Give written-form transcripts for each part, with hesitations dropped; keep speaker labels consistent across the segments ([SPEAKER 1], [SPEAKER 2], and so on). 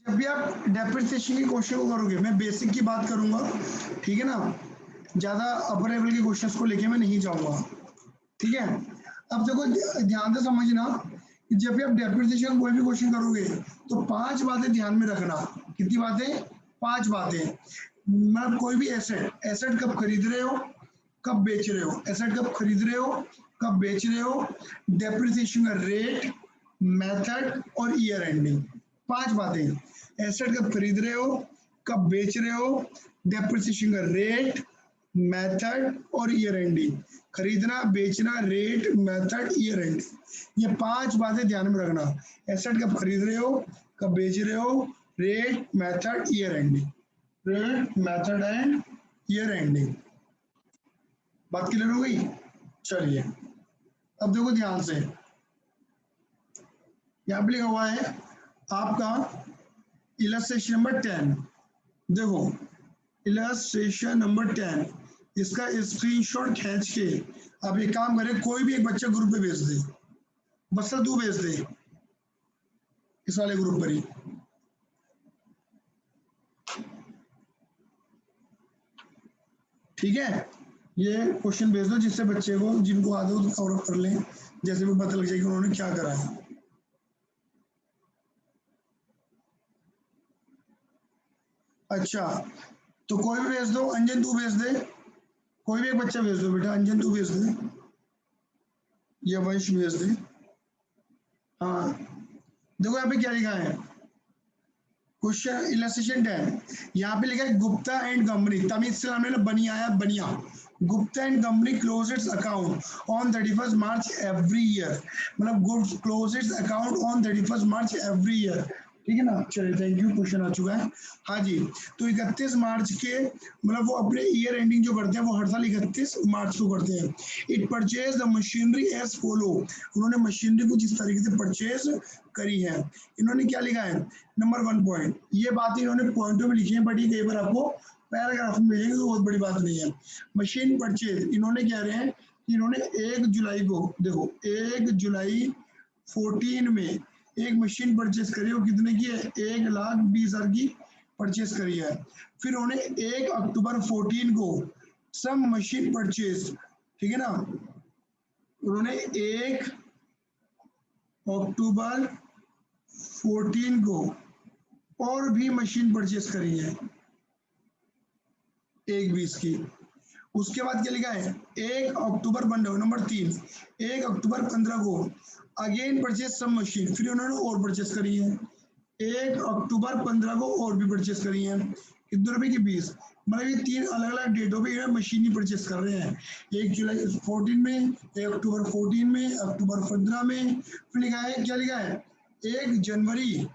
[SPEAKER 1] जब भी आप डेप्रिसिएशन के क्वेश्चन को करोगे, मैं बेसिक की बात करूंगा, ठीक है ना, ज्यादा अपर लेवल के क्वेश्चंस को लेके मैं नहीं जाऊंगा, ठीक है। अब देखो ध्यान से समझना कि जब भी आप डेप्रिसिएशन कोई भी क्वेश्चन करोगे तो 5 बातें ध्यान में रखना। कितनी बातें? 5 बातें। मतलब कोई भी एसेट, एसेट कब खरीद रहे हो, कब बेच रहे हो, एसेट कब खरीद रहे हो, कब बेच रहे हो, डेप्रिसिएशन का रेट, मेथड और ईयर एंडिंग। 5 बातें। एसेट कब खरीद रहे हो, कब बेच रहे हो, डेप्रिसिएशन का रेट, मेथड और ईयर एंडिंग। खरीदना, बेचना, रेट, मेथड, ईयर एंडिंग, ये 5 बातें ध्यान में रखना। एसेट कब खरीद रहे हो, कब बेच रहे हो, rate, method, year ending. Rate, method and year ending. बात क्लियर हो गई? चलिए अब देखो ध्यान से, यहाँ पे लिखा हुआ है आपका इलस्ट्रेशन नंबर 10। देखो इलस्ट्रेशन नंबर 10, इसका स्क्रीनशॉट खींच के आप एक काम करें, कोई भी एक बच्चा ग्रुप पे भेज दे, बस तू भेज दे इस वाले ग्रुप पर ही। ठीक है, ये क्वेश्चन भेज दो जिससे बच्चे को, जिनको आते हो तो कवर कर लें, जैसे भी पता लग जाए कि उन्होंने क्या करा है। अच्छा, तो कोई भी भेज दो, अंजन तू भेज दे, कोई भी एक बच्चा भेज दो बेटा, अंजन तू भेज दे या वंश भेज दे। हाँ देखो यहाँ पे क्या लिखा है, क्वेश्चन इलस्ट्रेशन 10, यहाँ पे लिखा है गुप्ता एंड कंपनी, तमीज से हमने बनी आया बनिया, Gupta and company close its account on 31 March every year, मतलब close its account on 31 March every year. ठीक है ना, चलिए थैंक यू, क्वेश्चन आ चुका है। हाँ जी, तो 31 मार्च के, मतलब वो अपने ईयर एंडिंग जो करते हैं वो हर साल 31 मार्च को करते हैं। It purchase the machinery as follow, उन्होंने मशीनरी को जिस तरीके से परचेज करी है। इन्होंने क्या लिखा है, नंबर 1 पॉइंट, ये बात इन्होंने पॉइंटों में लिखी है, बट ये कई बार आपको पैराग्राफ में मिलेंगे, तो बहुत बड़ी बात नहीं है। मशीन परचेज, इन्होंने कह रहे हैं कि इन्होंने 1 जुलाई को, देखो 1 जुलाई 14 में एक मशीन परचेज करी, वो कितने की है, 1,20,000 की परचेज करी है। फिर उन्होंने 1 अक्टूबर 14 को सम मशीन परचेज, ठीक है ना, उन्होंने 1 अक्टूबर 14 को और भी मशीन परचेज करी है 1,20 की। उसके बाद क्या लिखा है, 1 अक्टूबर 15, नंबर 3, 1 अक्टूबर 15 को अगेन परचेज सम मशीन, फिर उन्होंने और परचेज करी है 1 अक्टूबर 15 को और भी परचेज करी है, कितने रुपए की, 20। मतलब ये 3 अलग अलग डेटों पे ये मशीन ही परचेज कर रहे हैं, 1 जुलाई 14 में, 1 अक्टूबर 14 में, अक्टूबर 15 में। फिर लिखा है, क्या लिखा है, 1 जनवरी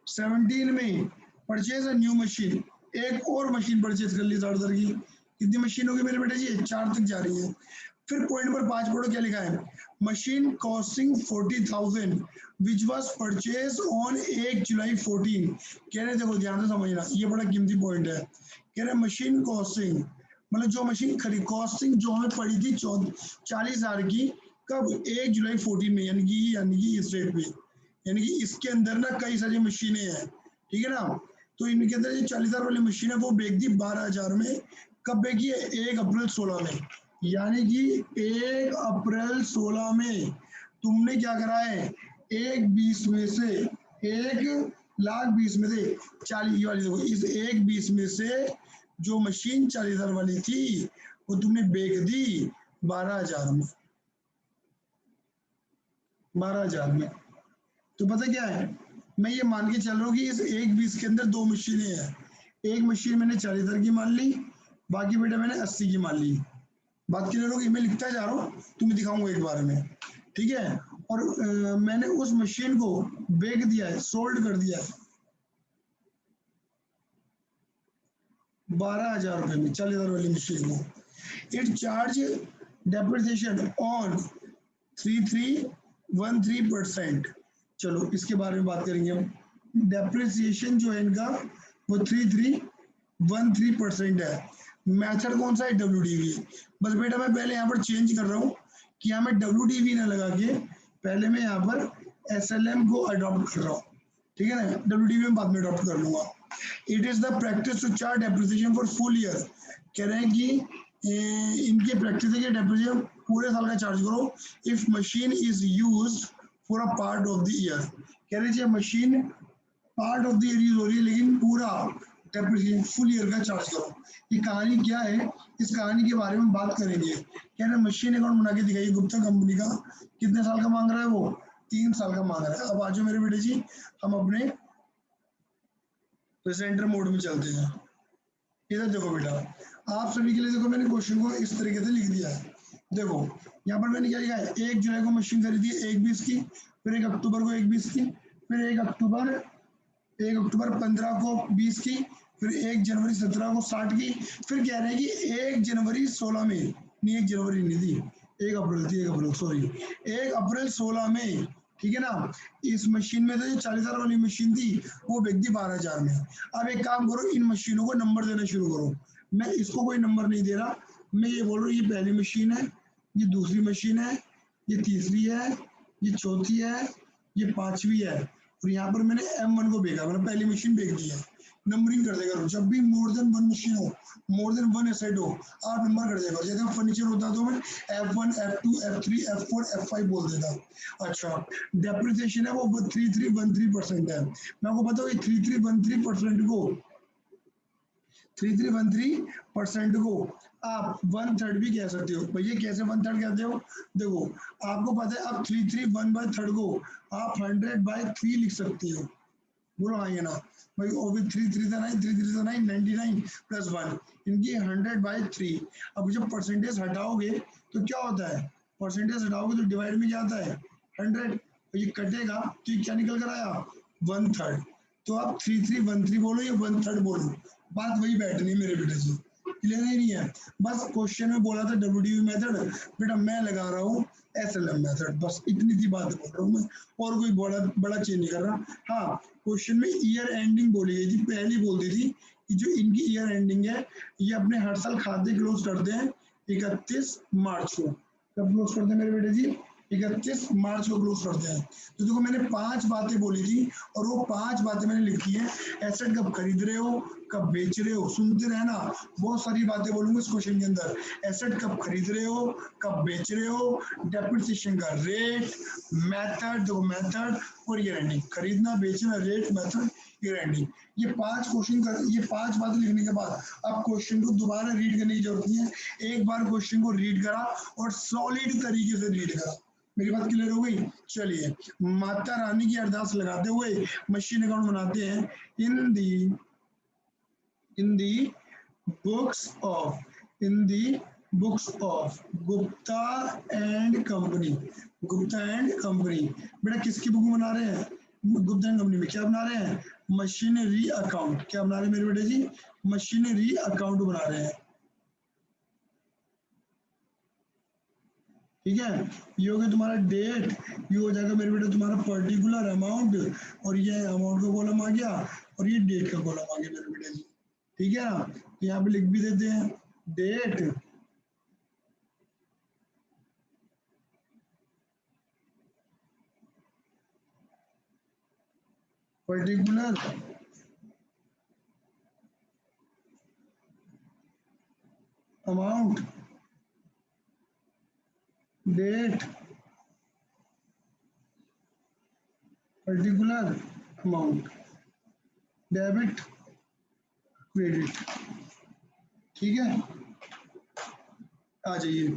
[SPEAKER 1] 17 में परचेज अ न्यू मशीन, एक और मशीन परचेज कर ली 60,000 की। कितनी मशीन होगी मेरे बेटे जी, 4 तक जा रही है। फिर पॉइंट नंबर 5 पढ़ो, क्या लिखा है, machine costing 40,000 which was purchase on 1 जुलाई 14। कह रहे, देखो ध्यान से समझना, ये बड़ा कीमती पॉइंट है। कह रहे मशीन कॉस्टिंग, मतलब जो मशीन खरीद, कॉस्टिंग जो हमें पड़ी थी 40,000 की, कब, 1 जुलाई 14 में, यानी कि इस रेट पे, यानी कि इसके अंदर ना कई सारी मशीनें हैं, ठीक है ना। तो इनके अंदर जो 40,000 वाली मशीन है वो बेच दी 12,000 में। कब बेची है, 1 अप्रैल 16 में, यानी कि 1 अप्रैल 16 में तुमने क्या करा है, 1,20 में से, 1,20,000 में से 40 वाली, देखो इस 1,20 में से जो मशीन 40,000 वाली थी वो तुमने बेच दी 12,000 में, 12,000 में। तो पता क्या है, मैं ये मान के चल रहा हूँ कि इस 1,20 के अंदर 2 मशीनें हैं, एक मशीन मैंने 40,000 की मान ली, बाकी बेटा मैंने 80 की मान ली। बात क्लियर होगी, मैं लिखता जा रहा हूँ, तुम्हें दिखाऊंगा एक बार में, ठीक है। और मैंने उस मशीन को बेच दिया है, सोल्ड कर दिया है 12,000 रुपए में, 40,000 वाली मशीन को। It charge depreciation on 3313%। चलो इसके बारे में बात करेंगे हम। डेप्रिसिएशन जो है इनका वो 3313% है। मेथड कौन सा है, WDV। बस बेटा मैं पहले यहाँ पर चेंज कर रहा हूँ कि यहाँ मैं WDV ना लगा के, पहले मैं यहाँ पर SLM को अडॉप्ट कर रहा हूँ, ठीक है ना, WDV में बाद में अडॉप्ट कर लूंगा। It is the practice to chart depreciation for full year, कह रहे हैं कि इनकी प्रैक्टिस है कि डेप्रिसिएशन पूरे साल का चार्ज करो if machine is used for a part of the year, कह रहे हैं machine part of the year use हो रही है लेकिन पूरा डेप्रिसिएशन फुल ईयर का चार्ज करो। ये कहानी क्या है, इस कहानी के बारे में बात करेंगे। कह रहे मशीन अकाउंट बना के दिखाइए गुप्ता कंपनी का, कितने साल का मांग रहा है वो, 3 साल का मांग रहा है। अब आज मेरे बेटे जी हम अपने प्रेजेंटर मोड में चलते हैं। इधर देखो बेटा, आप सभी के लिए देखो मैंने क्वेश्चन को इस तरीके से लिख दिया है। देखो यहाँ पर मैंने क्या लिखा है, 1 जुलाई को मशीन खरीदी है 1/20 की, फिर 1 अक्टूबर को 1/20 की, फिर 1 अक्टूबर 15 को 20 की, फिर 1 जनवरी 17 को 60 की, फिर कह रहे हैं कि 1 जनवरी 16 में, नहीं 1 जनवरी नहीं थी, 1 अप्रैल थी, 1 अप्रैल सॉरी, 1 अप्रैल 16 में, ठीक है ना। इस मशीन में तो जो 40,000 वाली मशीन थी वो बिक दी 12,000 में। अब एक काम करो, इन मशीनों को नंबर देना शुरू करो। मैं इसको कोई नंबर नहीं दे रहा, मैं ये बोल रहा हूँ ये पहली मशीन है, ये दूसरी मशीन है, ये तीसरी है, ये चौथी है, ये 5वीं है, और यहाँ पर मैंने M1 को बेचा, मैंने पहली मशीन बेच दी है। नंबरिंग कर देगा, जब भी मोर देन 1 मशीन हो, मोर देन 1 एसेट हो, आप नंबर कर देगा। जैसे फर्नीचर होता तो मैं F1 F2 F3 F4 F5 बोल देता। अच्छा, डेप्रिसिएशन है वो 3313% है। मैं आपको बताऊँ 3313% को 3313% को आप 1/3 भी कह सकते हो। भैया कैसे 1/3 कहते हो, देखो आपको पता है आप 331/3 को आप 100/3 लिख सकते हो। बोलो हाँ ये ना भाई, ओबी 3 3 9 3 3 9 99 + 1 इनकी 100/3। अब जब परसेंटेज हटाओगे तो क्या होता है, परसेंटेज हटाओगे तो डिवाइड में जाता है 100, ये कटेगा तो ये क्या निकल कर आया 1/3। तो आप 3313 बोलो या 1/3 बोलो, बात वही बैठनी है मेरे बेटे से, क्लियर नहीं है। बस क्वेश्चन में बोला था WDV मेथड, बेटा मैं लगा रहा हूँ SLM मेथड, बस इतनी सी बात बोल रहा हूँ मैं, और कोई बड़ा चेंज नहीं कर रहा। हाँ, क्वेश्चन में ईयर एंडिंग बोली गई थी, पहली बोल दी थी कि जो इनकी ईयर एंडिंग है ये अपने हर साल खाते क्लोज करते हैं 31 मार्च को। कब क्लोज करते हैं मेरे बेटे जी, 31 मार्च को क्लोज करते हैं। तो देखो मैंने 5 बातें बोली थी और वो 5 बातें मैंने लिखी है। एसेट कब खरीद रहे हो, कब बेच रहे हो, सुनते रहना, बहुत सारी बातें बोलूंगा इस क्वेश्चन के अंदर। एसेट कब खरीद रहे हो, कब बेच रहे हो, डेप्रिसिएशन का रेट, मेथड, देखो मेथड और ईयर एंडिंग, खरीदना बेचना रेट मेथड ईयर एंडिंग। ये 5 क्वेश्चन कर, ये 5 बातें लिखने के बाद अब क्वेश्चन को दोबारा रीड करने की जरूरत नहीं है। एक बार क्वेश्चन को रीड करा और सॉलिड तरीके से रीड करा। मेरी बात क्लियर हो गई। चलिए माता रानी की अरदास लगाते हुए मशीन अकाउंट बनाते हैं। In the books of Gupta and company, Gupta and company. बेटा किसकी बुक बना रहे हैं, गुप्ता एंड कंपनी में क्या बना रहे हैं, मशीनरी अकाउंट। क्या बना रहे हैं मेरे बेटे जी, मशीनरी अकाउंट बना रहे हैं, ठीक है। ये हो गया तुम्हारा डेट, ये हो जाएगा मेरे बेटे तुम्हारा पर्टिकुलर अमाउंट, और ये अमाउंट का कॉलम आ गया और ये डेट का कॉलम आ गया मेरे बेटे जी, ठीक है ना। यहाँ पे लिख भी देते हैं date, particular amount, date, particular amount, debit credit, ठीक है। आ जाइए,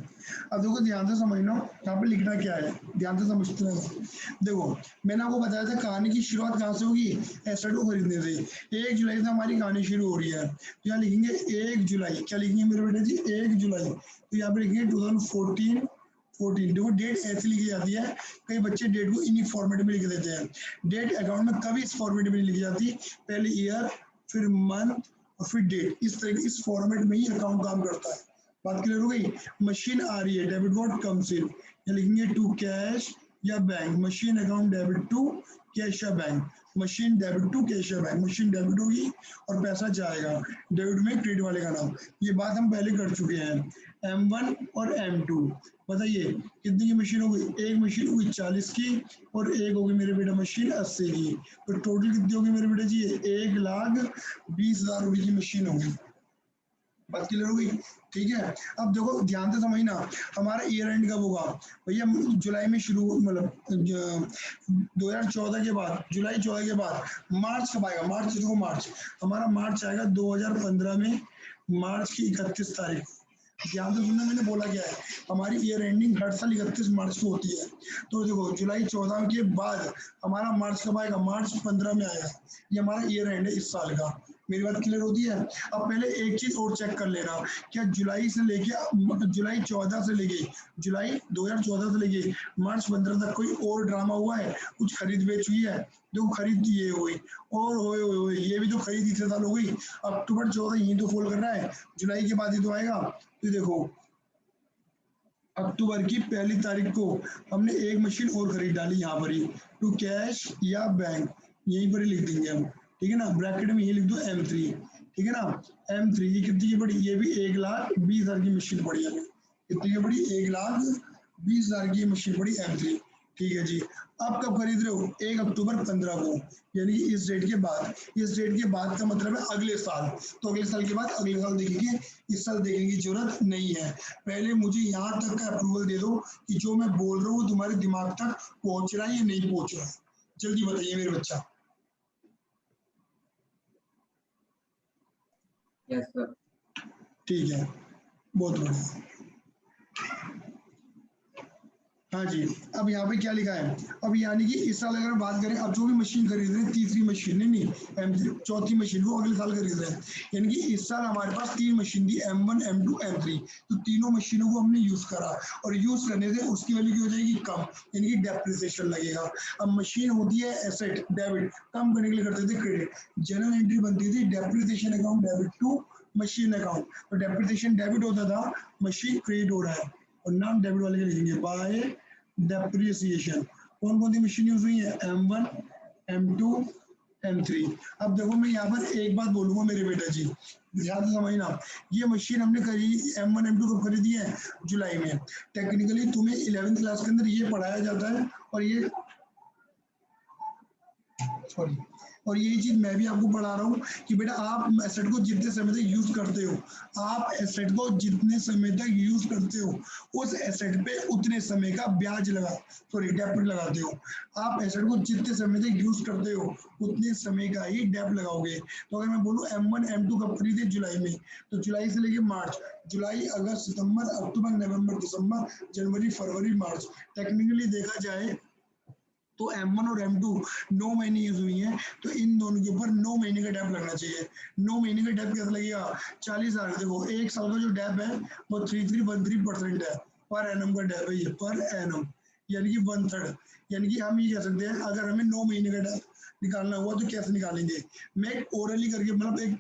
[SPEAKER 1] अब देखो ध्यान से समझना यहाँ पे लिखना क्या है, ध्यान से समझते हैं। देखो मैंने आपको बताया था कहानी की शुरुआत कहाँ से होगी, एसेट को खरीदने से। 1 जुलाई से हमारी कहानी शुरू हो रही है, तो यहाँ लिखेंगे 1 जुलाई, क्या लिखेंगे मेरे बेटे जी 1 जुलाई, तो यहाँ पे लिखेंगे 2014। देखो डेट ऐसे लिखी जाती है, कई बच्चे डेट को इन्हीं फॉर्मेट में लिख देते हैं। डेट अकाउंट में कभी इस फॉर्मेट में नहीं लिखी जाती, पहले ईयर फिर मंथ और फिर डेट, इस तरह इस फॉर्मेट में ही अकाउंट काम करता है। बात क्लियर हो गई। मशीन आ रही है, डेबिट व्हाट कम्स इन, या लिखेंगे टू कैश या bank, machine account debit to cash या bank, machine debit to cash या बैंक, मशीन डेबिट होगी और पैसा जाएगा, डेबिट में क्रेडिट वाले का नाम। ये बात हम पहले कर चुके हैं। M1 और M2। बताइए कितनी की मशीन होगी? एक मशीन होगी 40 की और एक होगी मेरे बेटा मशीन 80 की। तो टोटल कितनी होगी मेरे बेटा जी? 1,20,000 रुपये की मशीन होगी। बात क्लियर हो गई? ठीक है। अब देखो ध्यान से समझना, हमारा ईयर एंड कब होगा भैया? जुलाई में शुरू, मतलब 2014 के बाद, जुलाई 14 के बाद मार्च कब आएगा? मार्च, देखो मार्च, हमारा मार्च आएगा 2015 में, मार्च की 31 तारीख। ध्यान से सुनना, मैंने बोला क्या है, हमारी ईयर एंडिंग हर साल 31 मार्च को होती है। तो देखो जुलाई 14 के बाद हमारा मार्च कब आएगा? मार्च 15 में आएगा। ये हमारा ईयर एंड है इस साल का। मेरी बात क्लियर होती है? अब पहले एक चीज और चेक कर लेना, क्या जुलाई से लेके, जुलाई 14 से लेके, जुलाई 2014 से लेके मार्च 15 तक कोई और ड्रामा हुआ है? कुछ खरीद बेच हुई है? देखो खरीद ये हो गई, और हो ये भी तो खरीद इतने साल हो गई। अक्टूबर 14 यही तो फॉल कर रहा है, जुलाई के बाद ही तो आएगा। तो देखो अक्टूबर की 1 तारीख को हमने एक मशीन और खरीद डाली यहाँ पर ही, टू कैश या बैंक, यहीं पर ही लिख देंगे हम। ठीक है ना, ब्रैकेट में ये लिख दो M3। ठीक है ना, M3 ये कितनी की पड़ी? ये भी 1,20,000 की मशीन पड़ी है। कितनी की पड़ी? 1,20,000 की मशीन पड़ी M3। ठीक है जी। अब कब खरीद रहे हो? 1 अक्टूबर 15 को, यानी इस डेट के बाद। इस डेट के बाद का मतलब है अगले साल। तो अगले साल के बाद अगले साल देखेंगे, इस साल देखने की जरूरत नहीं है। पहले मुझे यहाँ तक का अप्रूवल दे दो कि जो मैं बोल रहा हूँ तुम्हारे दिमाग तक पहुंच रहा है या नहीं पहुंच रहा है। जल्दी बताइए मेरे बच्चा।
[SPEAKER 2] Yes sir.
[SPEAKER 1] ठीक है, बहुत बढ़िया। हाँ जी। अब यहाँ पे क्या लिखा है? अब यानी कि इस साल अगर बात करें, अब जो भी मशीन खरीद रहे हैं, तीसरी मशीन नहीं, M3 चौथी मशीन वो अगले साल खरीद रहे हैं। यानी कि इस साल हमारे पास 3 मशीन थी, M1, M2, M3। तो तीनों मशीनों को हमने यूज करा, और यूज करने से उसकी वैल्यू की हो जाएगी कम, यानी कि डेप्रिसिएशन लगेगा। अब मशीन होती है एसेट, डेबिट, कम करने के लिए करते थे क्रेडिट। जनरल एंट्री बनती थी depreciation account debit to machine account. तो डेप्रिसिएशन डेबिट होता था, मशीन क्रेडिट हो रहा है, और नाम डेबिट वाले के लिखेंगे बाय डेप्रिसिएशन। कौन कौन सी मशीन यूज हुई है? M1, M2, M3। अब देखो मैं यहाँ पर एक बात बोलूंगा मेरे बेटा जी, ध्यान से समझना। ये मशीन हमने खरीदी, M1, M2 कब खरीदी है? जुलाई में। टेक्निकली तुम्हें 11th क्लास के अंदर ये पढ़ाया जाता है, और ये, सॉरी, और यही चीज मैं भी आपको पढ़ा रहा हूँ कि बेटा आप एसेट को जितने समय तक यूज करते हो, आप एसेट को जितने समय तक यूज करते हो, उस एसेट पे उतने समय का ब्याज लगा, सॉरी डेप्ट लगाते हो। आप एसेट को जितने समय तक यूज करते हो, उतने समय का ही डेप्ट लगाओगे। तो अगर मैं बोलूँ M1, M2 कब खरीदे? जुलाई में। तो जुलाई से लेके मार्च, जुलाई, अगस्त, सितंबर, अक्टूबर, नवंबर, दिसंबर, जनवरी, फरवरी, मार्च। टेक्निकली देखा जाए तो M1 और M2 9 महीने यूज हुई हैं, तो इन दोनों के ऊपर 9 महीने का डेप लगना चाहिए। 9 महीने का डेप कैसे लगेगा? 40,000। देखो एक साल का जो डेप है वो 3313% है, पर एनम का डेप है ये, पर एनम, यानी कि 1/3। यानी कि हम ये कह सकते हैं अगर हमें 9 महीने का डेप निकालना हुआ तो कैसे निकालेंगे? मैं ओरली करके, मतलब एक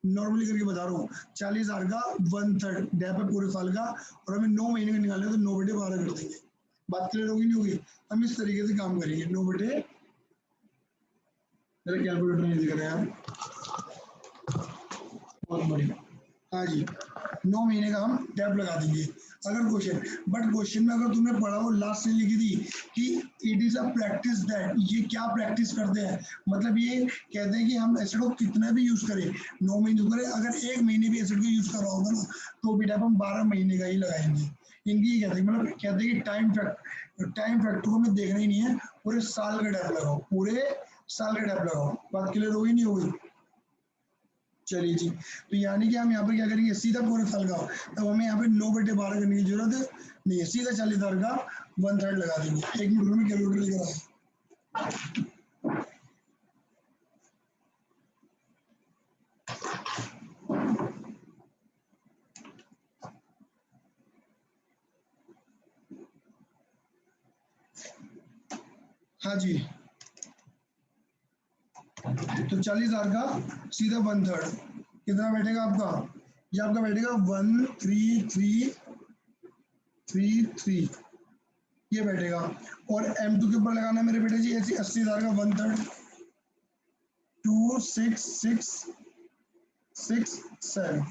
[SPEAKER 1] नॉर्मली करके बता रहा हूँ। 40,000 का 1/3 डेप है पूरे साल का, और हमें 9 महीने का निकालना है, तो 9/12 कर देंगे। बात क्लियर होगी नहीं होगी? हम इस तरीके से काम करेंगे। 9/, मेरा कैलकुलेटर नहीं दिख रहा यार, बहुत बढ़िया। हाँ जी, 9 महीने का हम डेप लगा देंगे। अगर क्वेश्चन, बट क्वेश्चन में अगर तुमने पढ़ा हो, लास्ट से लिखी थी कि it is a practice that, ये क्या प्रैक्टिस करते हैं, मतलब ये कहते हैं कि हम एसिड को कितना भी यूज करें, 9 महीने करें, अगर 1 महीने भी एसिड को यूज करा होगा ना, तो भी डेप हम 12 महीने का ही लगाएंगे। इनकी कहते हैं, मतलब कहते हैं कि टाइम फैक्टर को हमें देखना ही नहीं है, पूरे साल का डेप लगाओ, पूरे साल का डेप लगाओ। बात क्लियर होगी नहीं होगी? चलिए जी। तो यानी कि हम यहाँ पर क्या करेंगे? सीधा पूरे साल का, तब हमें यहाँ पे 9/12 करने की जरूरत नहीं है, सीधा 40,000 का 1/3 लगा देंगे। 1 मिनट में कैलकुलेटर लेकर आए। हाँ जी, तो 40,000 का सीधा 1/3 कितना बैठेगा आपका? ये आपका बैठेगा 13333, ये बैठेगा। और M2 के ऊपर लगाना है मेरे बेटे जी, ऐसी 80,000 का 1/3, 266667।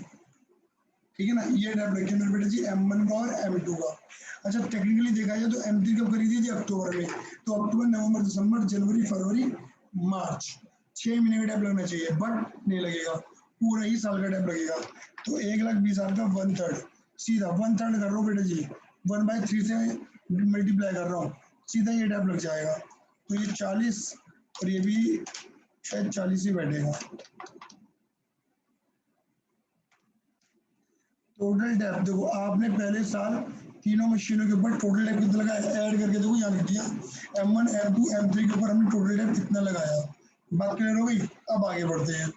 [SPEAKER 1] ठीक है ना, ये डेप रखिए मेरे बेटे जी M1 का और M2 का। अच्छा टेक्निकली देखा जाए तो M3 कब करी थी जी, अक्टूबर में। तो अक्टूबर नवंबर दिसंबर जनवरी फरवरी मार्च, 6 महीने का डेप लगना चाहिए, बट नहीं लगेगा, पूरा ही साल का डेप लगेगा। तो 1,20,000 का 1/3, सीधा 1/3 कर रहा हूँ बेटे जी, 1/3 से मल्टीप्लाई कर रहा हूँ, सीधा ये डेप लग जाएगा। तो ये 40 और ये भी शायद 40 ही बैठेगा। टोटल डेप देखो आपने पहले साल तीनों मशीनों के ऊपर टोटल डेप कितना लगाया, ऐड करके देखो यहाँ लिख दिया, M1 M2 M3 के ऊपर हमने टोटल डेप कितना लगाया। बात क्लियर हो गई। अब आगे बढ़ते हैं।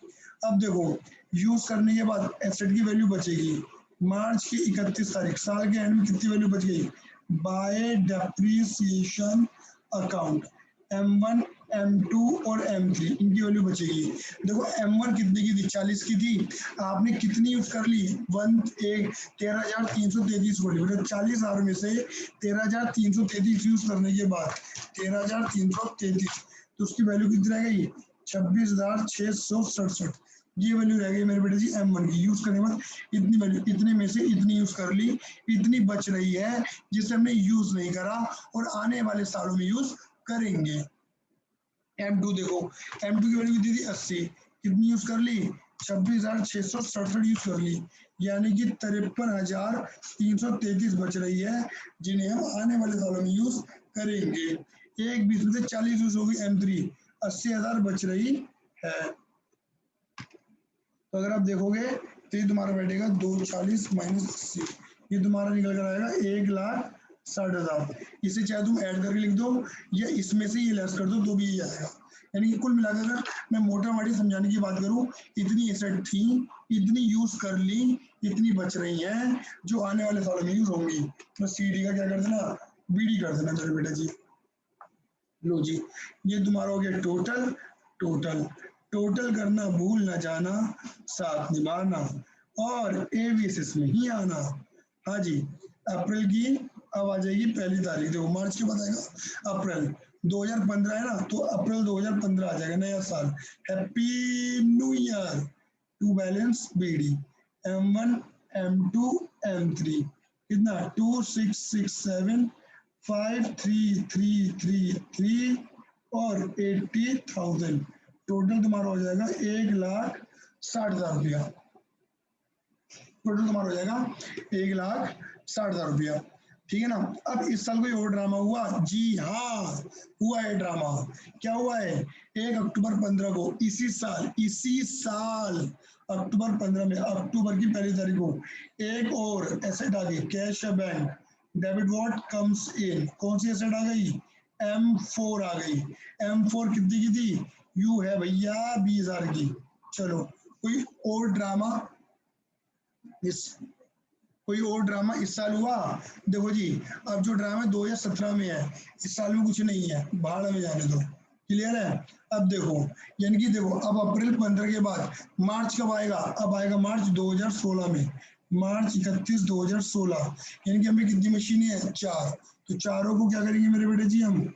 [SPEAKER 1] अब देखो यूज करने के बाद एसेट की वैल्यू बचेगी मार्च की 31 तारीख, साल के एंड में कितनी वैल्यू बच गई, bye depreciation account M1 M2 और M3 इनकी वैल्यू बचेगी। देखो M1 कितने की थी, 40 की थी, आपने कितनी यूज कर ली, 13,333 बोली, मतलब 40,000 में से 13,333 यूज करने के बाद 13,333, तो उसकी वैल्यू कितनी रह गई, 26,667, ये वैल्यू रह गई मेरे बेटे जी M1 की। यूज करने के बाद इतनी वैल्यू, इतने में से इतनी यूज कर ली, इतनी बच रही है जिसे हमने यूज नहीं करा और आने वाले सालों में यूज करेंगे। M2 देखो, M2 की वैल्यू कितनी थी 80, कितनी यूज कर ली, 26,667 यूज कर ली, यानी कि 53,333 बच रही है जिन्हें हम आने वाले सालों में यूज करेंगे। एक 20 में से 40 यूज होगी M3, 80,000 बच रही है। तो अगर आप देखोगे तो ये तुम्हारा बैठेगा 240 माइनस 80, ये तुम्हारा निकल कर आएगा 1,60,000। इसे चाहे तुम ऐड करके लिख दो या इसमें से ये लेस कर दो तो भी ये आएगा। यानी कि कुल मिलाकर अगर मैं मोटा मोटी समझाने की बात करूं, इतनी एसेट थी, इतनी यूज कर ली, इतनी बच रही हैं जो आने वाले सालों में यूज होंगी। तो CD का क्या कर देना, BD कर देना मेरे बेटा जी। लो जी, ये तुम्हारा हो गया टोटल। टोटल टोटल करना भूल न जाना, साथ निभाना और एविएसिस में ही आना। हाँ जी, अप्रैल की अब आ जाएगी पहली तारीख, देखो मार्च के बाद आएगा अप्रैल, 2015 है ना, तो अप्रैल 2015 आ जाएगा नया साल। Happy new year to balance BD M1 M2 M3 कितना 2667 5333 और 80,000, टोटल तुम्हारा हो जाएगा 1,60,000 रुपया। टोटल तुम्हारा हो जाएगा 1,60,000 रुपया। ठीक है ना। अब इस साल कोई और ड्रामा हुआ, जी हाँ हुआ है ड्रामा। क्या हुआ है, 1 अक्टूबर 15 को इसी साल अक्टूबर 15 में, अक्टूबर की पहली तारीख को एक और एसेट आ गई, cash bank debit what comes in, कौन सी एसेट आ गई, M4 आ गई। M4 कितनी की थी, यू है भैया 20,000 की। चलो कोई और ड्रामा इस कोई और ड्रामा इस साल हुआ, देखो जी अब जो ड्रामा 2017 में है, इस साल में कुछ नहीं है, भाड़ में जाने दो। क्लियर है। अब देखो यानी कि देखो अब अप्रैल 15 के बाद मार्च कब आएगा, अब आएगा मार्च 2016 में, मार्च 31 2016, यानी कि हमें कितनी मशीनें हैं, 4। तो चारों को क्या करेंगे मेरे बेटे जी, हम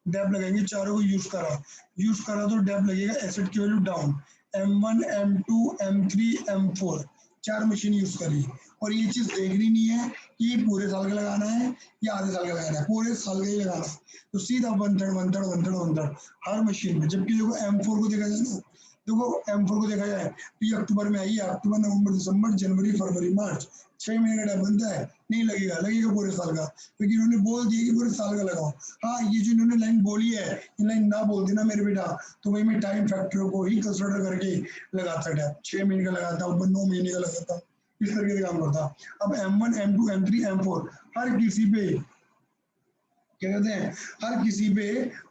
[SPEAKER 1] डेप लगाएंगे, चारों को यूज करा तो डेप लगेगा, एसेट की value down, M1 M2 M3 M4 चार मशीन यूज करी। और ये चीज देखनी नहीं है कि पूरे साल का लगाना है या आधे साल का लगाना है, पूरे साल का ही लगाना है। तो सीधा 1/3 हर मशीन में। जबकि देखो M4 को देखा जाए ना, देखो M4 को देखा जाए तो ये अक्टूबर में आई है, अक्टूबर नवंबर दिसंबर जनवरी फरवरी मार्च, 6 महीने का डेप बनता है, नहीं लगेगा, लगेगा पूरे साल का, क्योंकि इन्होंने बोल दिया कि पूरे साल का लगाओ। हाँ ये जो इन्होंने लाइन बोली है, इन लाइन ना बोल देना मेरे बेटा, तो वही मैं टाइम फैक्टर को ही कंसिडर करके लगाता डेप, 6 महीने का लगाता, ऊपर 9 महीने का लगाता, इस तरीके से काम करता। अब M1 M2 M3 M4 हर किसी पे क्या कहते हैं, हर किसी पे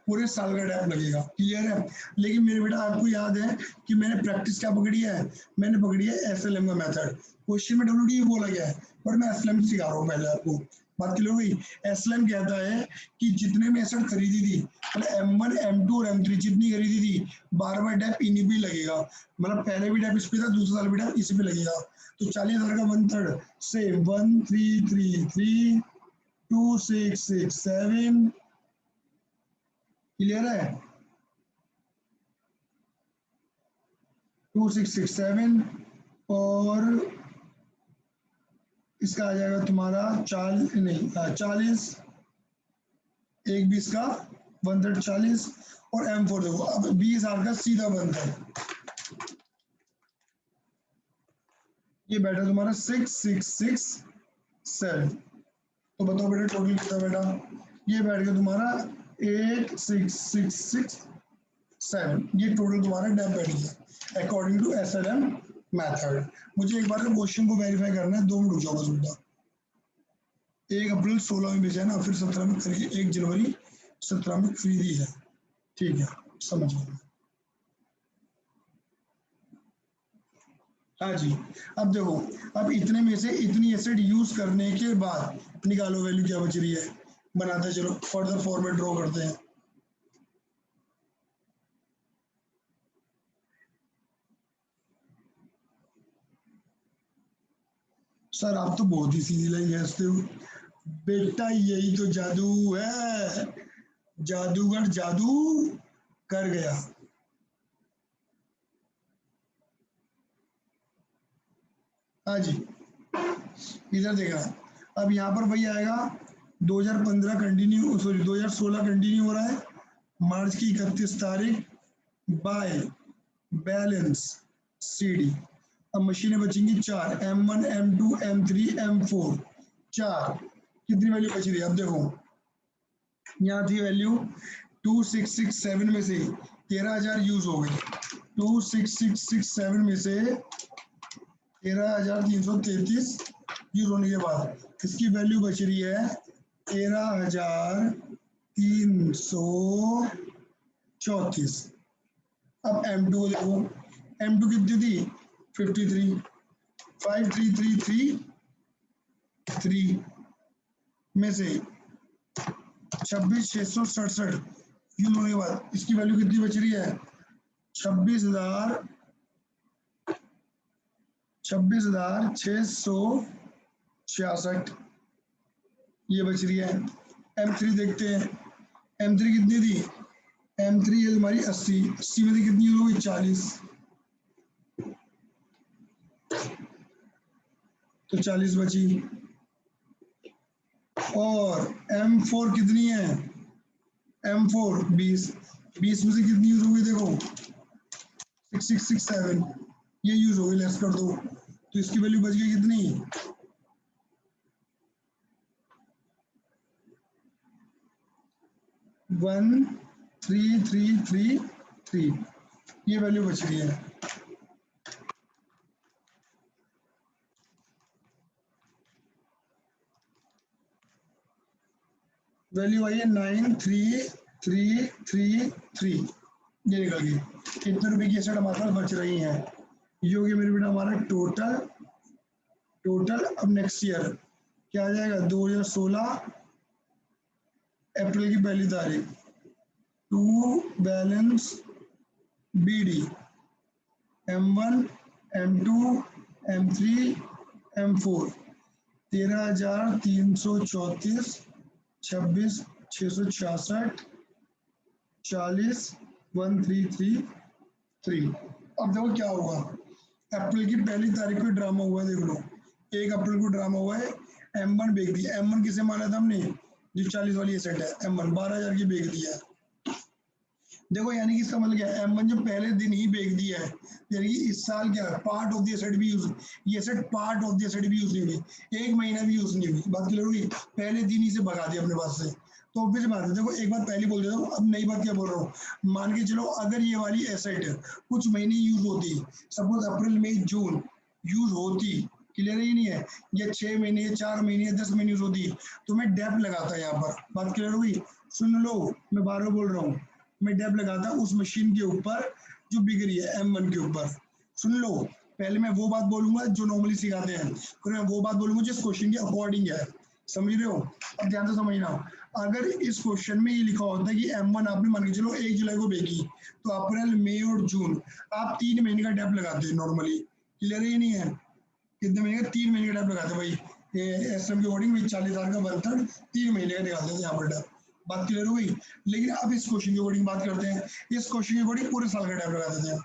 [SPEAKER 1] पूरे साल का डेप लगेगा। क्लियर है। लेकिन मेरे बेटा आपको याद है कि मैंने प्रैक्टिस क्या पकड़ी है, मैंने पकड़ी है SLM का मेथड। क्वेश्चन में WD बोला गया है, पर मैं SLM सिखा रहा हूँ पहले आपको। बात क्लियर हो गई। SLM कहता है कि जितने में एसेट खरीदी थी, मतलब M1 M2 और M3 जितनी खरीदी थी, बार बार डेप इन्हीं पे लगेगा, मतलब पहले भी डेप इस पे था, दूसरे साल भी डेप इसी पे लगेगा। तो 40,000 का 1/3 से 1333 2667, क्लियर है, 2667 और इसका आ जाएगा तुम्हारा 40, एक 20 का 1/3 40, और M4 देखो अब 20R का सीधा बनता है, ये बैठा तुम्हारा 6667। तो बताओ बेटा टोटल कितना बेटा, ये बैठ गया तुम्हारा 8667, ये टोटल तुम्हारा डेप बैठ गया अकॉर्डिंग टू SLM मेथड। मुझे एक बार क्वेश्चन को वेरीफाई करना है, 2 मिनट रुक जाओ बस बेटा। 1 अप्रैल 16 में बेचा है ना, फिर 17 में करके 1 जनवरी 17 में खरीदी है, ठीक है समझ गया। हाँ जी, अब देखो, अब इतने में से इतनी एसेट यूज करने के बाद निकालो वैल्यू क्या बच रही है, बनाते चलो फर्दर फॉर्मेट ड्रॉ करते हैं। सर आप तो बहुत ही सीधी लाइन खींचते हो बेटा, यही तो जादू है, जादूगर जादू कर गया। हाँ जी, इधर देखना, अब यहाँ पर वही आएगा 2015 कंटिन्यू, सॉरी 2016 कंटिन्यू हो रहा है, मार्च की 31 तारीख बाय बैलेंस CD। अब मशीनें बचेंगी 4, M1 M2 M3 M4, 4, कितनी वैल्यू बची रही है, अब देखो यहाँ थी वैल्यू 2667 में से 13,000 यूज हो गई, 2667 में से 13,333 यूज होने के बाद इसकी वैल्यू बच रही है 13,334। अब M2 देखो, M2 कितनी थी 53, 53,333 में से 26,667 यूज होने के बाद इसकी वैल्यू कितनी बच रही है 26,666 ये बच रही है। M3 देखते हैं, M3 कितनी थी, M3 है तुम्हारी 80, 80 में से कितनी यूज होगी 40, तो 40 बची। और M4 कितनी है, M4 20, 20 में से कितनी यूज होगी देखो 6667, ये यूज होगी, लेस कर दो, तो इसकी वैल्यू बच गई कितनी 13,333, ये वैल्यू बच रही है। वैल्यू आई है 93,333, ये निकल गई। कितने रुपए की एसेट हमारे पास बच रही हैं, ये हो गया मेरे बेटा हमारा टोटल। अब नेक्स्ट ईयर क्या आ जाएगा 2016 अप्रैल की 1 तारीख, to balance BD M1 M2 M3 M4 13,334, 26,666, 40, 1333। अब देखो क्या हुआ, अप्रैल की 1 तारीख को ड्रामा हुआ है, देख लो 1 अप्रैल को ड्रामा हुआ है, M1 बेच दी, M1 किसे माना था हमने, जो 40 वाली एसेट है M1 12,000 की बेच दिया है। देखो यानी कि समझ गया, M1 जो पहले दिन ही बेच दिया है, यानी कि इस साल क्या पार्ट ऑफ द एसेट भी यूज, ये asset part of the asset भी यूज नहीं हुई, 1 महीना भी यूज नहीं हुई, बात क्लियर हुई, पहले दिन ही से भगा दिया अपने पास से। तो ऑब्वियस बात है, देखो एक बात पहले बोल देता हूँ, अब नई बात क्या बोल रहा हूँ, मान के चलो अगर ये वाली एसेट कुछ महीने यूज होती, सपोज अप्रैल मई जून यूज होती, क्लियर ही नहीं है, या 6 महीने 4 महीने 10 महीने यूज होती, तो मैं डेप लगाता यहाँ पर, बात क्लियर हुई, सुन लो मैं बार बार बोल रहा हूँ, मैं डेप लगाता उस मशीन के ऊपर जो बिक रही है M1 के ऊपर। सुन लो, पहले मैं वो बात बोलूंगा जो नॉर्मली सिखाते हैं, फिर मैं वो बात बोलूंगा जिस क्वेश्चन के अकॉर्डिंग है, समझ रहे हो, अब ध्यान से समझना। अगर इस क्वेश्चन में ये लिखा होता है कि M1 आपने मान के चलो 1 जुलाई को बेची, तो अप्रैल मई और जून आप 3 महीने का डेप लगाते हैं नॉर्मली, क्लियर ही नहीं है, कितने महीने का 3 महीने का डेप लगाते हैं भाई, SM के अकॉर्डिंग 40,000 का 1/3 3 महीने का निकालते हैं यहाँ पर डेप, बात क्लियर हुई। लेकिन अब इस क्वेश्चन के अकॉर्डिंग बात करते हैं, इस क्वेश्चन के अकॉर्डिंग पूरे साल का डेप लगा देते हैं,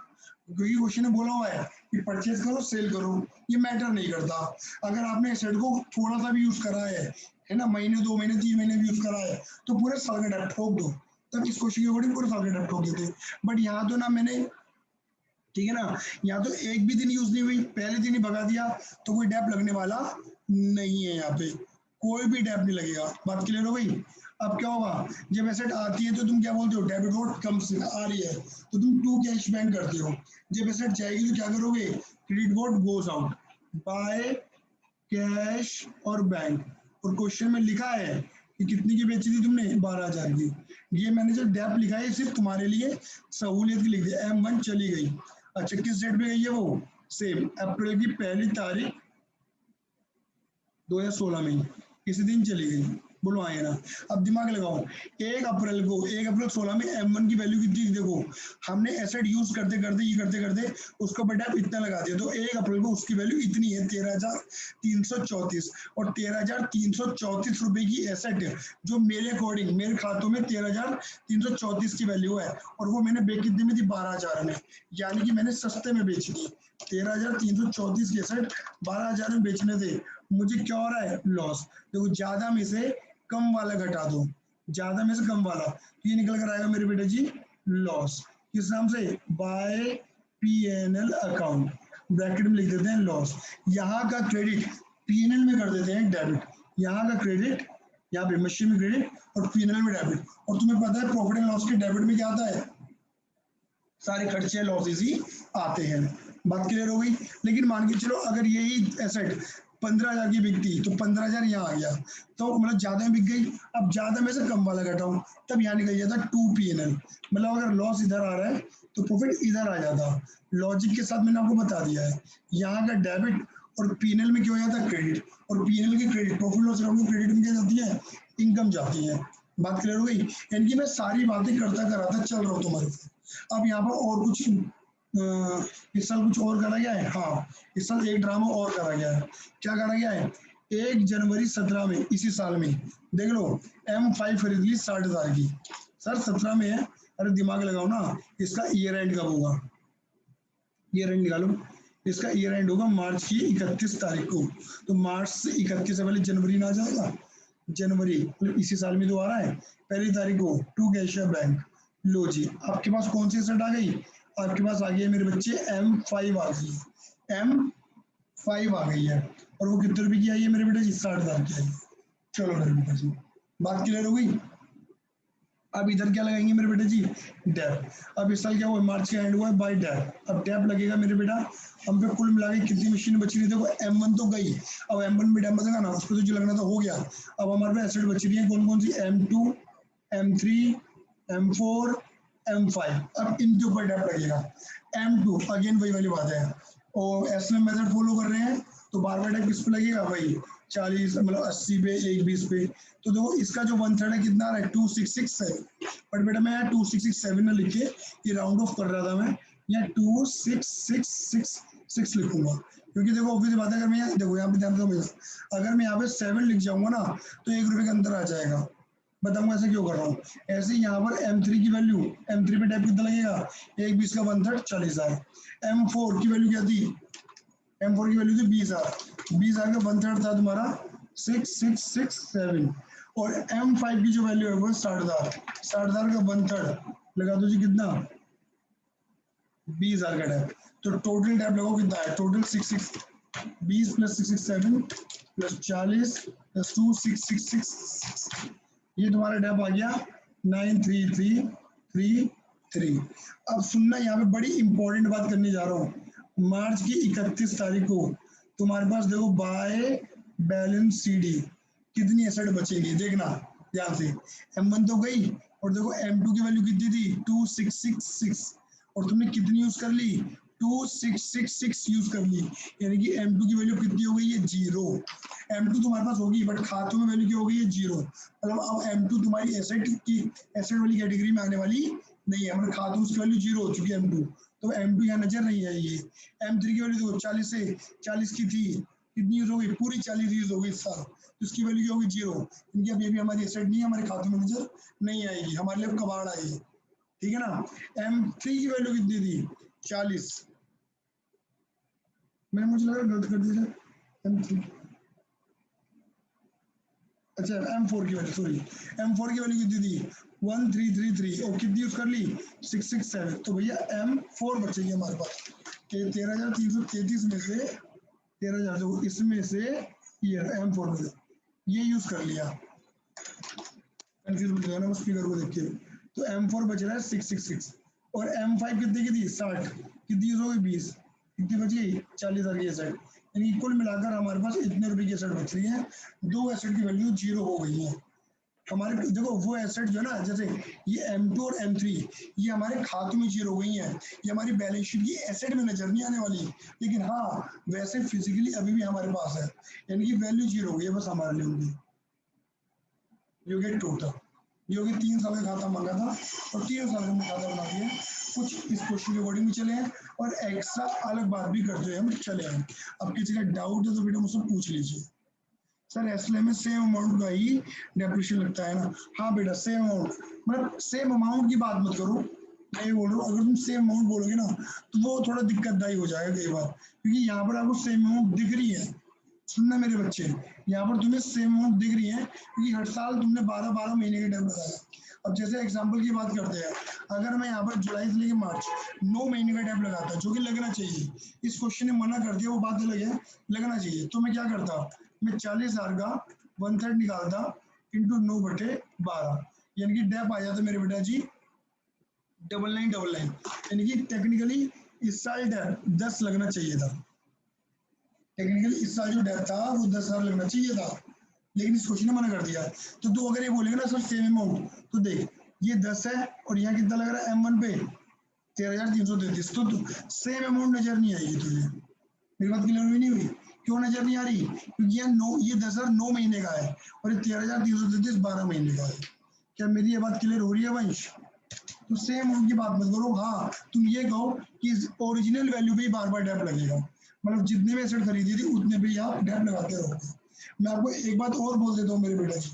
[SPEAKER 1] क्योंकि क्वेश्चन में बोला हुआ है कि परचेज करो सेल करो, ये मैटर नहीं करता। अगर आपने एसेट को थोड़ा सा भी यूज करा है ना, महीने 2 महीने 3 महीने भी यूज करा है, तो पूरे साल का डेप्ट ठोक दो। तब इस क्वेश्चन के अकॉर्डिंग पूरे साल का डेप्ट ठोक देते। बट यहाँ तो ना मैंने, ठीक है ना, यहाँ तो एक भी दिन यूज नहीं हुई, पहले दिन ही भगा दिया, तो कोई डेप लगने वाला नहीं है। यहाँ पे कोई भी डेप नहीं लगेगा। बात क्लियर हो गई। अब क्या होगा, जब एसेट आती है तो तुम क्या बोलते हो, डेबिट वोट कम से आ रही है तो तुम टू कैश बैंक करते हो। जब एसेट जाएगी तो क्या करोगे, credit vote goes out by cash और बैंक। और क्वेश्चन में लिखा है कि कितनी की बेची थी तुमने, 12,000 की। ये मैंने जो डेप लिखा है सिर्फ तुम्हारे लिए सहूलियत की लिख दिया, M1 चली गई। अच्छा किस डेट पे गई है वो, सेम अप्रैल की 1 तारीख 2016 में, इसी दिन चली गई। बोलो आए ना। अब दिमाग लगाओ, 1 अप्रैल 16 में M1 की वैल्यू कितनी थी, देखो हमने एसेट यूज करते करते ये करते करते उसको बटा इतना लगा दिया, तो 1 अप्रैल को उसकी वैल्यू इतनी है 13,334। और 13,334 रुपए की एसेट है जो मेरे अकॉर्डिंग मेरे खातों में 13,334 की वैल्यू है, और वो मैंने बेच कितने में थी, 12,000 में। यानी कि मैंने सस्ते में बेची थी। 13,334 की एसेट 12,000 में बेचने थे, मुझे क्या हो रहा है, लॉस। देखो ज्यादा में से कम वाला घटा दो, ज्यादा में से कम वाला, तो ये निकल कर आएगा मेरे बेटे जी लॉस। किस नाम से, बाय PNL अकाउंट, ब्रैकेट में लिख देते हैं लॉस। यहाँ का क्रेडिट PNL में कर देते हैं डेबिट, यहाँ का क्रेडिट यहाँ पे मशीन में क्रेडिट और PNL में डेबिट। और तुम्हें पता है प्रॉफिट एंड लॉस के डेबिट में क्या आता है, सारे खर्चे लॉसेस ही आते हैं। बात क्लियर हो गई। लेकिन मान के चलो अगर यही एसेट 15,000 की बिकती तो 15,000 यहाँ आ गया, तो मतलब ज्यादा में बिक गई। अब ज्यादा में से कम वाला घटाऊं, तब यहाँ निकल जाता 2PNL। मतलब अगर लॉस इधर आ रहा है तो प्रॉफिट इधर आ जाता। लॉजिक के साथ मैंने आपको बता दिया है। यहाँ का डेबिट और PNL में क्या हो जाता है, क्रेडिट। और PNL की क्रेडिट, प्रॉफिट लॉस अकाउंट की क्रेडिट में क्या जाती है, इनकम जाती है। बात क्लियर हो गई। यानी कि मैं सारी बातें करता कराता चल रहा हूँ तुम्हारे साथ। अब यहाँ पर और कुछ इस साल कुछ और करा गया है। हाँ, इस साल एक ड्रामा और करा गया है। क्या करा गया है, 1 जनवरी 17 में, इसी साल में देख लो, M5 खरीद ली 60,000 की। सर 17 में है, अरे दिमाग लगाओ ना, इसका ईयर एंड कब होगा, ईयर एंड निकालो। इसका ईयर एंड होगा मार्च की 31 तारीख को। तो मार्च से 31 से पहले जनवरी ना आ जाएगा, जनवरी इसी साल में तो आ रहा है, 1 तारीख को टू कैशियर बैंक। लो जी, आपके पास कौन सी सेट आ गई, आपके पास आ गई है मेरे बच्चे M5 आ गई, M5 आ गई है। और वो कितने रुपए की आई है मेरे बेटे जी, 60,000 की आई। चलो मेरे बेटे जी, बात क्लियर हो गई। अब इधर क्या लगाएंगे मेरे बेटे जी, डेप। अब इस साल क्या हुआ, मार्च का एंड हुआ है बाय डेप। अब डेप लगेगा मेरे बेटा। हम पे कुल मिला के कितनी मशीन बची रही, देखो M1 तो गई, अब M1 में डेप बचेगा ना, उस पर तो जो लगना था हो गया। अब हमारे पास एसेट बची रही है कौन कौन सी, M2 M3 M4 M5। अब इनके ऊपर डेप लगेगा। M2 अगेन वही वाली बात है, और एसएम मेथड फॉलो कर रहे हैं तो बार बार डेप किस पे लगेगा भाई, 40 मतलब 80 पे 120 पे। तो देखो इसका जो 1/3 है कितना आ रहा है, 2667। बट बेटा मैं यहाँ 2667 ना लिख के ये राउंड ऑफ कर रहा था, मैं यहाँ 2666 लिखूंगा। क्योंकि देखो ऑब्वियस बात है, अगर मैं यहाँ देखो यहाँ पे ध्यान दो, अगर मैं यहाँ पे 7 लिख जाऊंगा ना तो 1 रुपए का अंतर आ जाएगा। बताऊंगा ऐसे क्यों कर रहा हूँ। ऐसे ही यहाँ पर M3 की वैल्यू, M3 पे डेप कितना लगेगा, 1/20 का 1/3 40,000। M4 की वैल्यू क्या थी, M4 की वैल्यू थी 20,000, 20,000 का 1/3 था तुम्हारा 6667। और M5 की जो वैल्यू है वो 60,000, 60,000 का 1/3 लगा दो जी कितना, 20,000 का डेप। तो टोटल डेप लगाओ कितना है, टोटल 20 प्लस 667 प्लस 40 प्लस 2 666, ये तुम्हारा डेप आ गया 93333। अब सुनना, यहाँ पे बड़ी इंपॉर्टेंट बात करने जा रहा हूँ। मार्च की 31 तारीख को तुम्हारे पास देखो बाय बैलेंस CD कितनी एसेट बचेगी, देखना ध्यान से। M1 तो गई, और देखो M2 की वैल्यू कितनी थी, 2666, और तुमने कितनी यूज कर ली, 2666 यूज कर ली। यानी कि M2 की वैल्यू कितनी हो गई है, 0। M2 तुम्हारे पास होगी बट खातों में वैल्यू क्या हो गई है, 0। मतलब अब M2 तुम्हारी एसेट वाली कैटेगरी में आने वाली नहीं है, मतलब खातों में उसकी वैल्यू 0 हो चुकी है M2। तो M2 यहाँ नजर नहीं आएगी। M3 की वैल्यू देखो 40 से 40 की थी, कितनी यूज हो गई, पूरी 40 यूज हो गई इस साल, तो इसकी वैल्यू क्या होगी, 0। इनकी अब ये भी हमारी एसेट नहीं है, हमारे खातों में नजर नहीं आएगी, हमारे लिए कबाड़ आएगी। ठीक है ना। M3 की वैल्यू कितनी थी, 40, मैंने मुझे लगा गलत कर दिया M3, अच्छा M4 की वैल्यू, सॉरी M4 की वैल्यू कितनी थी 1333 और कितनी यूज कर ली 667, तो भैया M4 बचेगी हमारे पास कि 13,333 में से 13,000 जो इसमें से ये M4 में ये यूज कर लिया, कंफ्यूज मत हो ना स्पीकर को देख के। तो M4 बच रहा है 666 और M5 कितने की थी 60, कितनी यूज हो गई 20, कितनी बची 40,000 की एसेट, यानी कुल मिलाकर हमारे पास इतने रुपए की एसेट बच रही है, दो एसेट की वैल्यू जीरो हो गई है हमारे। देखो वो एसेट जो है ना, जैसे ये M2 और M3 ये हमारे खातों में जीरो हो गई हैं, ये हमारी बैलेंस शीट की एसेट में नजर नहीं आने वाली, लेकिन हाँ वैसे फिजिकली अभी भी हमारे पास है, यानी कि वैल्यू जीरो हो गई है बस हमारे लिए उनकी। यू गेट टोटल, जो कि 3 साल का खाता मांगा था और 3 साल का खाता बना दिया, कुछ इस क्वेश्चन के अकॉर्डिंग भी चले हैं और एक्स्ट्रा अलग बात भी करते हुए हम चले हैं। अब किसी का डाउट है तो बेटा मुझसे पूछ लीजिए। सर एसएलए में सेम अमाउंट का ही डेप्रिसिएशन लगता है ना, हाँ बेटा सेम अमाउंट, मतलब सेम अमाउंट की बात मत करो, मैं ये बोल रहा हूँ अगर तुम सेम अमाउंट बोलोगे ना तो वो थोड़ा दिक्कतदायी हो जाएगा कई बार, क्योंकि यहाँ पर आपको सेम अमाउंट दिख रही है, सुनना मेरे बच्चे, यहाँ पर तुम्हें सेम अमाउंट दिख रही है क्योंकि हर साल तुमने 12-12 महीने का टाइम लगाया। अब जैसे एग्जांपल की बात करते हैं, अगर मैं यहाँ पर जुलाई से लेकर मार्च 9 महीने का टाइम लगाता जो कि लगना चाहिए, इस क्वेश्चन ने मना कर दिया वो बात अलग है, लगना चाहिए, तो मैं क्या करता, मैं 40,000 का 1/3 निकालता इंटू 9/12, यानी कि डेप आ जाता मेरे बेटा जी 9999, यानी कि टेक्निकली इस साल डेप 10 लगना चाहिए था, टेक्निकली इस साल जो डेप था वो 10,000 लगना चाहिए था, लेकिन इस क्वेश्चन ने मना कर दिया। तो तू अगर ये बोलेगा ना सर सेम अमाउंट, तो देख ये 10 है और यहाँ कितना लग रहा है M1 पे 13,333, तो सेम अमाउंट नजर नहीं आएगी तुझे, मेरी बात क्लियर हुई नहीं हुई, क्यों नजर नहीं आ रही, क्योंकि ये 10,000 9 महीने का है और ये 13,333 12 महीने का है। क्या मेरी ये बात क्लियर हो रही है वंश? तो सेम अमाउंट की बात मत करो, हाँ तुम ये कहो कि ओरिजिनल वैल्यू पे ही बार बार डेप लगेगा, मतलब जितने भी एसेट खरीदी थी उतने पे ही आप डेप लगाते रहोगे। मैं आपको एक बात और बोल देता हूँ मेरे बेटा जी,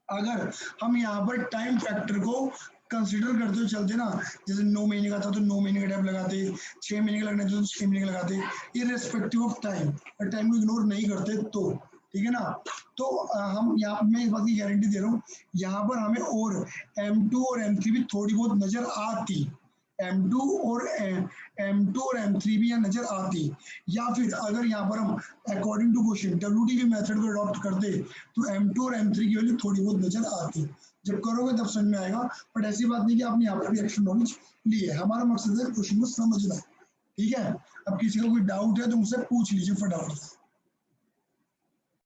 [SPEAKER 1] अगर हम यहाँ पर टाइम फैक्टर को कंसीडर करते हुए चलते ना, जैसे 9 महीने का था तो 9 महीने का टाइम लगाते, 6 महीने का लगना था तो 6 महीने का लगाते, इररिस्पेक्टिव ऑफ टाइम, और टाइम को इग्नोर नहीं करते तो ठीक है ना, तो हम यहाँ मैं इस बात की गारंटी दे रहा हूँ, यहाँ पर हमें और M2 और M3 भी थोड़ी बहुत नजर आती, M2 और M3 भी यहाँ नजर आती, या फिर अगर यहाँ पर हम according to question WTV method को अडॉप्ट करते तो M2 और M3 की वैल्यू थोड़ी बहुत नजर आती, जब करोगे तब समझ में आएगा, बट ऐसी बात नहीं कि आपने यहाँ पर भी एक्शन नॉलेज ली है, हमारा मकसद है क्वेश्चन को समझना, ठीक है। अब किसी को कोई डाउट है तो मुझसे पूछ लीजिए फटाफट।